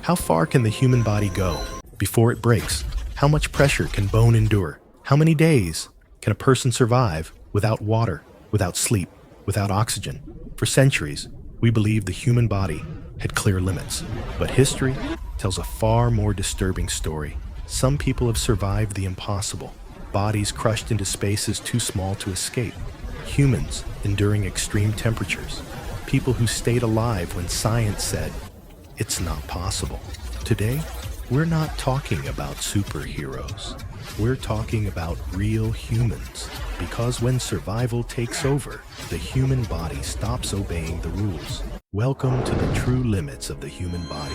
How far can the human body go before it breaks? How much pressure can bone endure? How many days can a person survive without water, without sleep, without oxygen? For centuries, we believed the human body had clear limits. But history tells a far more disturbing story. Some people have survived the impossible, bodies crushed into spaces too small to escape, humans enduring extreme temperatures, people who stayed alive when science said it's not possible. Today, we're not talking about superheroes. We're talking about real humans. Because when survival takes over, the human body stops obeying the rules. Welcome to the true limits of the human body.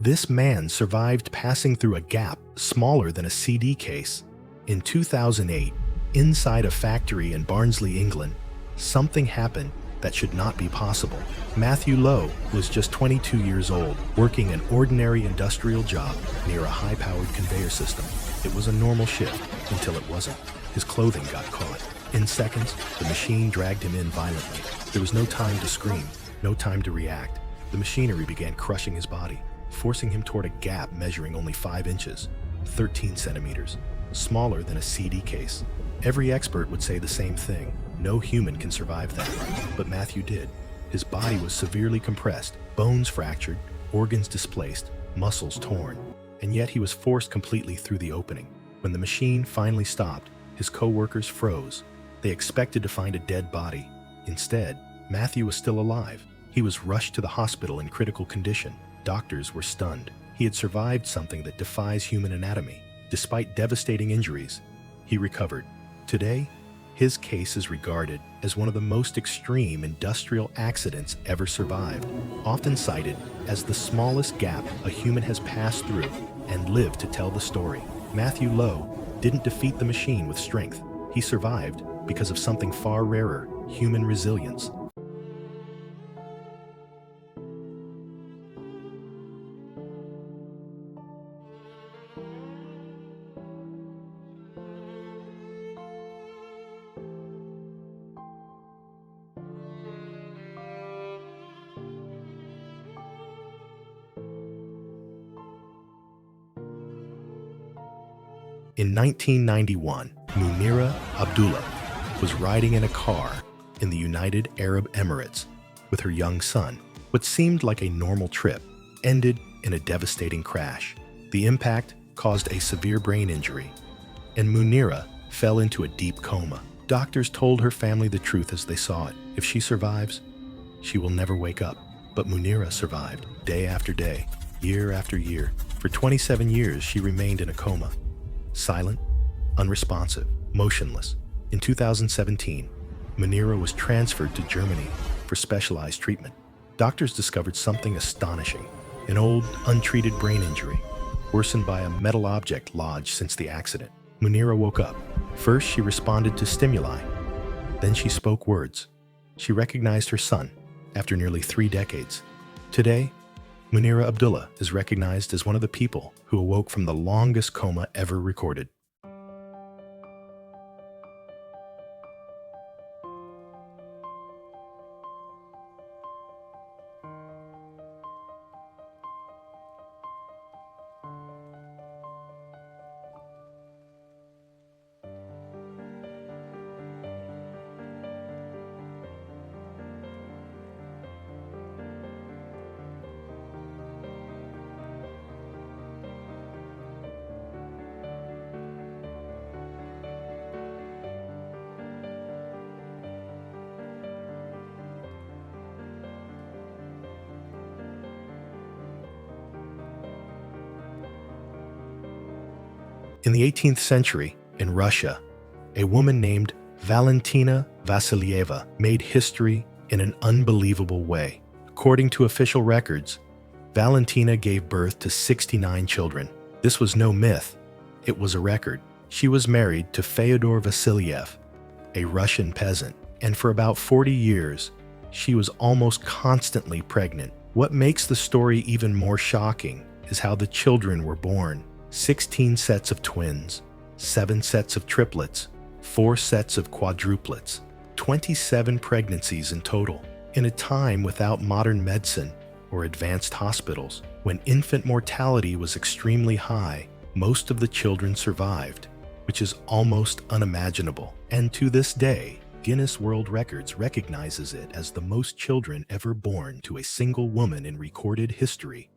This man survived passing through a gap smaller than a CD case. In 2008, inside a factory in Barnsley, England, something happened that should not be possible. Matthew Lowe was just 22 years old, working an ordinary industrial job near a high-powered conveyor system. It was a normal shift until it wasn't. His clothing got caught. In seconds, the machine dragged him in violently. There was no time to scream, no time to react. The machinery began crushing his body, forcing him toward a gap measuring only 5 inches, 13 centimeters, smaller than a CD case. Every expert would say the same thing. No human can survive that. But Matthew did. His body was severely compressed, bones fractured, organs displaced, muscles torn. And yet he was forced completely through the opening. When the machine finally stopped, his co-workers froze. They expected to find a dead body. Instead, Matthew was still alive. He was rushed to the hospital in critical condition. Doctors were stunned. He had survived something that defies human anatomy. Despite devastating injuries, he recovered. Today, his case is regarded as one of the most extreme industrial accidents ever survived, often cited as the smallest gap a human has passed through and lived to tell the story. Matthew Lowe didn't defeat the machine with strength. He survived because of something far rarer, human resilience. In 1991, Munira Abdullah was riding in a car in the United Arab Emirates with her young son. What seemed like a normal trip ended in a devastating crash. The impact caused a severe brain injury, and Munira fell into a deep coma. Doctors told her family the truth as they saw it. If she survives, she will never wake up. But Munira survived, day after day, year after year. For 27 years, she remained in a coma. Silent, unresponsive, motionless. In 2017, Munira was transferred to Germany for specialized treatment. Doctors discovered something astonishing: an old, untreated brain injury, worsened by a metal object lodged since the accident. Munira woke up. First, she responded to stimuli. Then she spoke words. She recognized her son after nearly 3 decades. Today, Munira Abdullah is recognized as one of the people who awoke from the longest coma ever recorded. In the 18th century, in Russia, a woman named Valentina Vasilyeva made history in an unbelievable way. According to official records, Valentina gave birth to 69 children. This was no myth, it was a record. She was married to Fyodor Vasilyev, a Russian peasant, and for about 40 years, she was almost constantly pregnant. What makes the story even more shocking is how the children were born. 16 sets of twins, 7 sets of triplets, 4 sets of quadruplets, 27 pregnancies in total. In a time without modern medicine or advanced hospitals, when infant mortality was extremely high, most of the children survived, which is almost unimaginable. And to this day, Guinness World Records recognizes it as the most children ever born to a single woman in recorded history.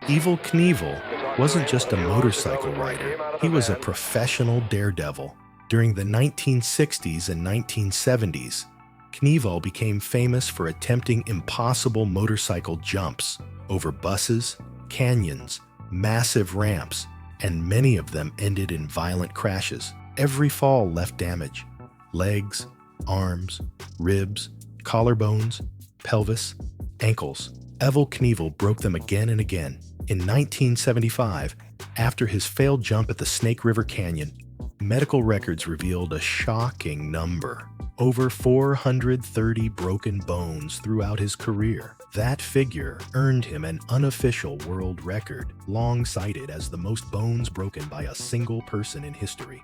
Evel Knievel wasn't just a motorcycle rider, he was a professional daredevil. During the 1960s and 1970s, Knievel became famous for attempting impossible motorcycle jumps over buses, canyons, massive ramps, and many of them ended in violent crashes. Every fall left damage: legs, arms, ribs, collarbones, pelvis, ankles. Evel Knievel broke them again and again. In 1975, after his failed jump at the Snake River Canyon, medical records revealed a shocking number: over 430 broken bones throughout his career. That figure earned him an unofficial world record, long cited as the most bones broken by a single person in history.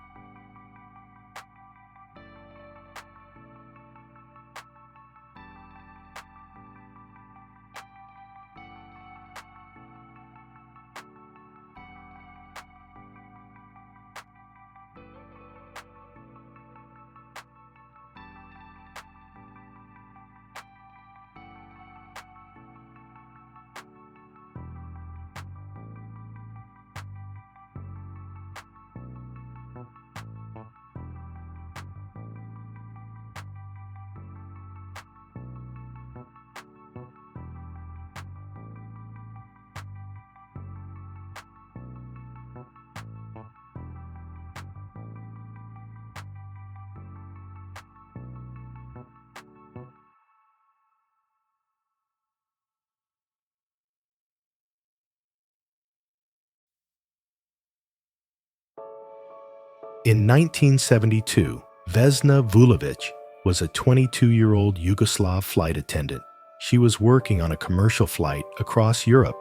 In 1972, Vesna Vulovic was a 22-year-old Yugoslav flight attendant. She was working on a commercial flight across Europe,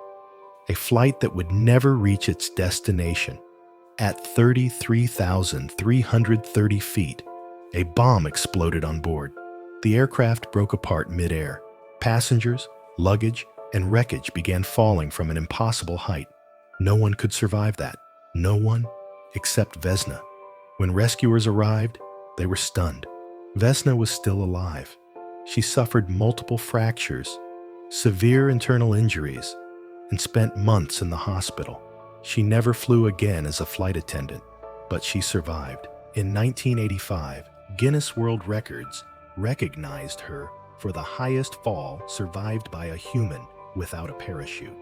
a flight that would never reach its destination. At 33,330 feet, a bomb exploded on board. The aircraft broke apart mid-air. Passengers, luggage, and wreckage began falling from an impossible height. No one could survive that. No one except Vesna. When rescuers arrived, they were stunned. Vesna was still alive. She suffered multiple fractures, severe internal injuries, and spent months in the hospital. She never flew again as a flight attendant, but she survived. In 1985, Guinness World Records recognized her for the highest fall survived by a human without a parachute.